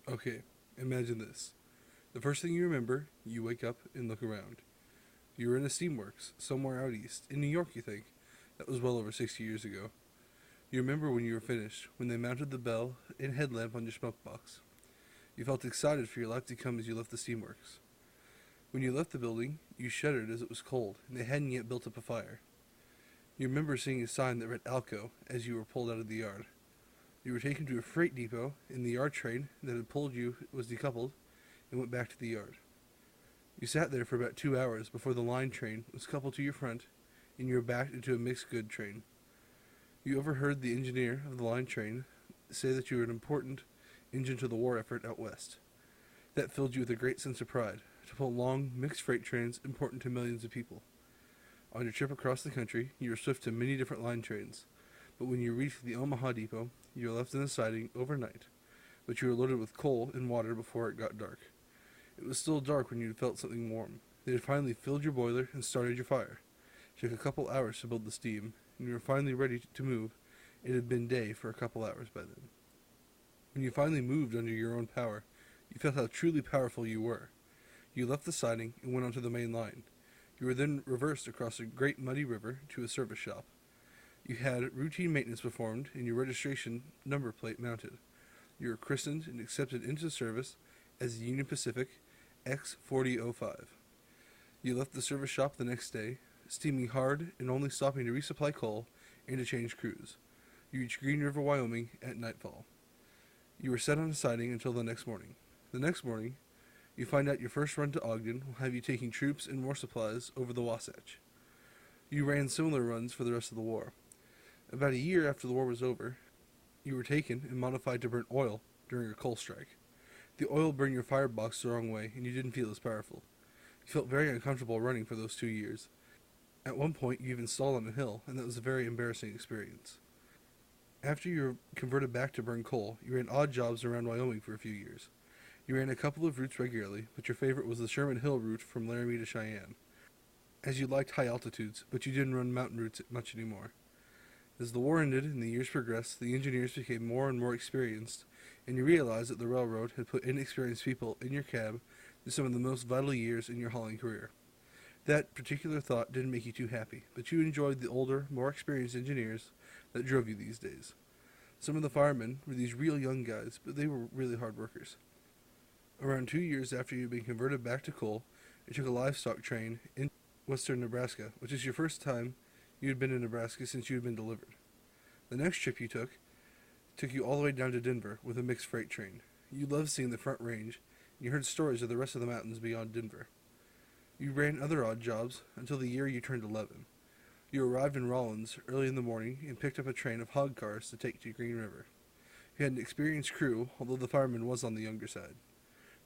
Okay, imagine this. The first thing you remember, you wake up and look around. You were in a steamworks, somewhere out east, in New York, you think. That was well over 60 years ago. You remember when you were finished, when they mounted the bell and headlamp on your smoke box. You felt excited for your life to come as you left the steamworks. When you left the building, you shuddered as it was cold, and they hadn't yet built up a fire. You remember seeing a sign that read Alco as you were pulled out of the yard. You were taken to a freight depot, and the yard train that had pulled you was decoupled and went back to the yard. You sat there for about 2 hours before the line train was coupled to your front, and you were backed into a mixed good train. You overheard the engineer of the line train say that you were an important engine to the war effort out west. That filled you with a great sense of pride, to pull long, mixed freight trains important to millions of people. On your trip across the country, you were swift to many different line trains, but when you reached the Omaha depot, you were left in a siding overnight, but you were loaded with coal and water before it got dark. It was still dark when you felt something warm. They had finally filled your boiler and started your fire. It took a couple hours to build the steam, and you were finally ready to move. It had been day for a couple hours by then. When you finally moved under your own power, you felt how truly powerful you were. You left the siding and went onto the main line. You were then reversed across a great muddy river to a service shop. You had routine maintenance performed and your registration number plate mounted. You were christened and accepted into service as the Union Pacific X4005. You left the service shop the next day, steaming hard and only stopping to resupply coal and to change crews. You reached Green River, Wyoming at nightfall. You were set on a siding until the next morning. The next morning, you find out your first run to Ogden will have you taking troops and more supplies over the Wasatch. You ran similar runs for the rest of the war. About a year after the war was over, you were taken and modified to burn oil during a coal strike. The oil burned your firebox the wrong way, and you didn't feel as powerful. You felt very uncomfortable running for those 2 years. At one point, you even stalled on a hill, and that was a very embarrassing experience. After you were converted back to burn coal, you ran odd jobs around Wyoming for a few years. You ran a couple of routes regularly, but your favorite was the Sherman Hill route from Laramie to Cheyenne, as you liked high altitudes, but you didn't run mountain routes much anymore. As the war ended and the years progressed, the engineers became more and more experienced, and you realized that the railroad had put inexperienced people in your cab through some of the most vital years in your hauling career. That particular thought didn't make you too happy, but you enjoyed the older, more experienced engineers that drove you these days. Some of the firemen were these real young guys, but they were really hard workers. Around 2 years after you had been converted back to coal, you took a livestock train in western Nebraska, which is your first time you had been in Nebraska since you had been delivered. The next trip you took you all the way down to Denver with a mixed freight train. You loved seeing the Front Range, and you heard stories of the rest of the mountains beyond Denver. You ran other odd jobs until the year you turned 11. You arrived in Rollins early in the morning and picked up a train of hog cars to take to Green River. You had an experienced crew, although the fireman was on the younger side.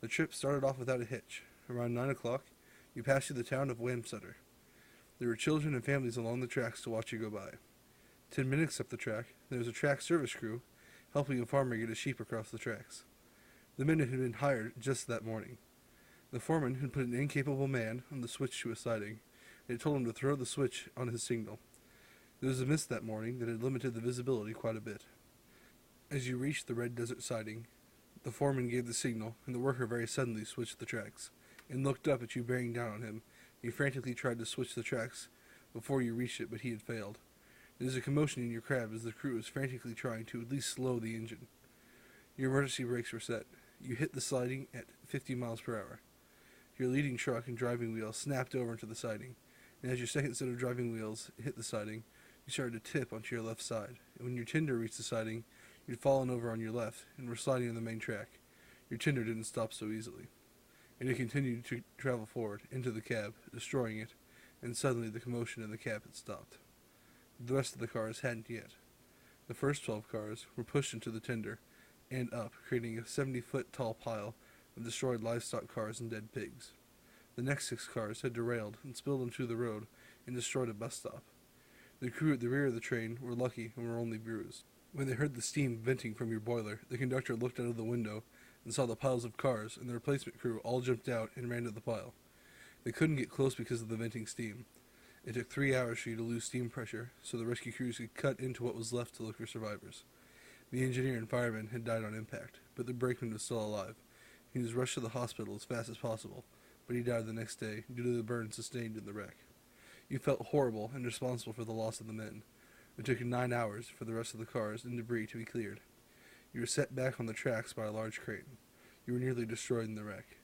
The trip started off without a hitch. Around 9 o'clock, you passed through the town of Wamsutter. There were children and families along the tracks to watch you go by. 10 minutes up the track, there was a track service crew helping a farmer get a sheep across the tracks. The men had been hired just that morning. The foreman had put an incapable man on the switch to a siding, and had told him to throw the switch on his signal. There was a mist that morning that had limited the visibility quite a bit. As you reached the red desert siding, the foreman gave the signal, and the worker very suddenly switched the tracks, and looked up at you bearing down on him. He frantically tried to switch the tracks before you reached it, but he had failed. There was a commotion in your cab as the crew was frantically trying to at least slow the engine. Your emergency brakes were set. You hit the siding at 50 miles per hour. Your leading truck and driving wheel snapped over into the siding, and as your second set of driving wheels hit the siding, you started to tip onto your left side, and when your tender reached the siding, you'd fallen over on your left and were sliding on the main track. Your tender didn't stop so easily, and it continued to travel forward into the cab, destroying it, and suddenly the commotion in the cab had stopped. The rest of the cars hadn't yet. The first 12 cars were pushed into the tender and up, creating a 70-foot tall pile of destroyed livestock cars and dead pigs. The next 6 cars had derailed and spilled onto the road and destroyed a bus stop. The crew at the rear of the train were lucky and were only bruised. When they heard the steam venting from your boiler, the conductor looked out of the window and saw the piles of cars, and the replacement crew all jumped out and ran to the pile. They couldn't get close because of the venting steam. It took 3 hours for you to lose steam pressure, so the rescue crews could cut into what was left to look for survivors. The engineer and fireman had died on impact, but the brakeman was still alive. He was rushed to the hospital as fast as possible, but he died the next day due to the burns sustained in the wreck. You felt horrible and responsible for the loss of the men. It took 9 hours for the rest of the cars and debris to be cleared. You were set back on the tracks by a large crane. You were nearly destroyed in the wreck.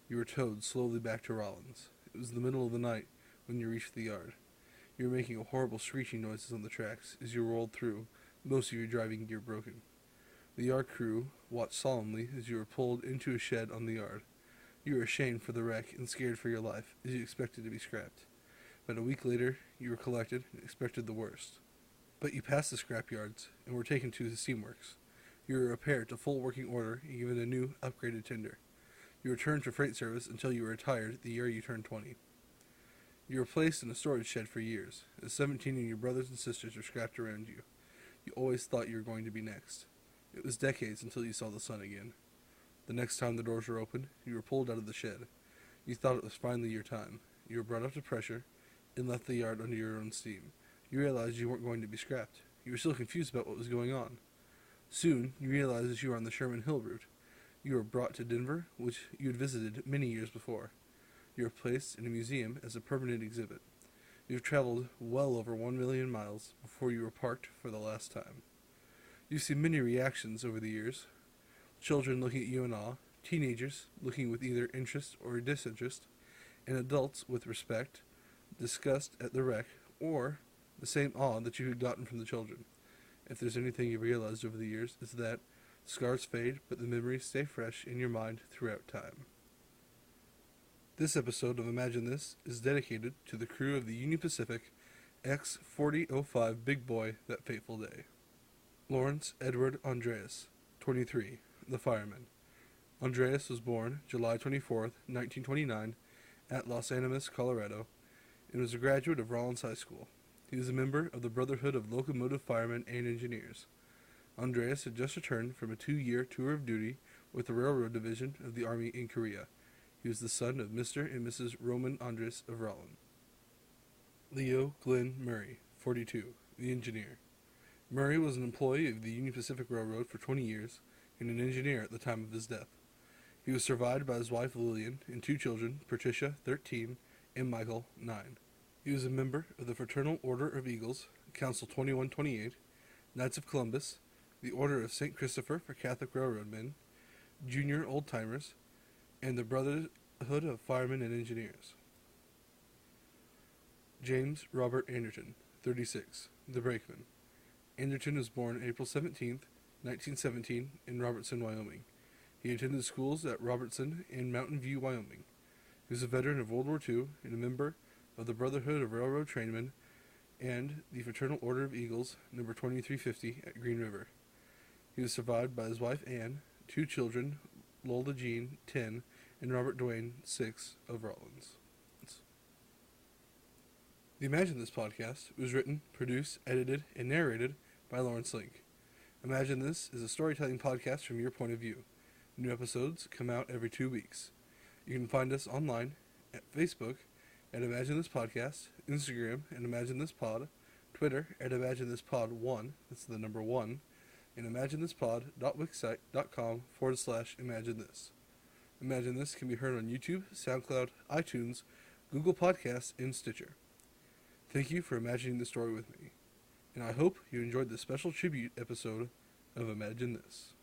You were towed slowly back to Rollins. It was the middle of the night when you reached the yard. You were making horrible screeching noises on the tracks as you rolled through, most of your driving gear broken. The yard crew watched solemnly as you were pulled into a shed on the yard. You were ashamed for the wreck and scared for your life as you expected to be scrapped. But a week later, you were collected and expected the worst. But you passed the scrap yards and were taken to the steamworks. You were repaired to full working order and given a new, upgraded tender. You returned to freight service until you were retired the year you turned 20. You were placed in a storage shed for years, as 17 of your brothers and sisters were scrapped around you. You always thought you were going to be next. It was decades until you saw the sun again. The next time the doors were opened, you were pulled out of the shed. You thought it was finally your time. You were brought up to pressure and left the yard under your own steam. You realized you weren't going to be scrapped. You were still confused about what was going on. Soon, you realized that you were on the Sherman Hill route. You were brought to Denver, which you had visited many years before. You were placed in a museum as a permanent exhibit. You have traveled well over 1 million miles before you were parked for the last time. You've seen many reactions over the years. Children looking at you in awe, teenagers looking with either interest or disinterest, and adults with respect, disgust at the wreck, or the same awe that you had gotten from the children. If there's anything you've realized over the years, it's that scars fade, but the memories stay fresh in your mind throughout time. This episode of Imagine This is dedicated to the crew of the Union Pacific X4005 Big Boy That Fateful Day. Lawrence Edward Andreas, 23, the fireman. Andreas was born July 24, 1929, at Los Animas, Colorado, and was a graduate of Rollins High School. He was a member of the Brotherhood of Locomotive Firemen and Engineers. Andreas had just returned from a 2-year tour of duty with the Railroad Division of the Army in Korea. He was the son of Mr. and Mrs. Roman Andres of Rollin. Leo Glenn Murray, 42, the engineer. Murray was an employee of the Union Pacific Railroad for 20 years and an engineer at the time of his death. He was survived by his wife Lillian and 2 children, Patricia, 13, and Michael, 9. He was a member of the Fraternal Order of Eagles, Council 2128, Knights of Columbus, the Order of St. Christopher for Catholic Railroad Men, Junior Old Timers, and the Brotherhood of Firemen and Engineers. James Robert Anderton, 36, the brakeman. Anderton was born April 17, 1917, in Robertson, Wyoming. He attended schools at Robertson and Mountain View, Wyoming. He was a veteran of World War II and a member of the Brotherhood of Railroad Trainmen and the Fraternal Order of Eagles, number 2350, at Green River. He was survived by his wife Anne, 2 children, Lola Jean, 10, and Robert Dwayne, 6, of Rollins. The Imagine This podcast was written, produced, edited, and narrated by Lawrence Link. Imagine This is a storytelling podcast from your point of view. New episodes come out every 2 weeks. You can find us online at Facebook at Imagine This Podcast, Instagram at Imagine This Pod, Twitter at Imagine This Pod 1, that's the number 1, and imaginethispod.wixsite.com/Imagine This. Imagine This can be heard on YouTube, SoundCloud, iTunes, Google Podcasts, and Stitcher. Thank you for imagining the story with me, and I hope you enjoyed this special tribute episode of Imagine This.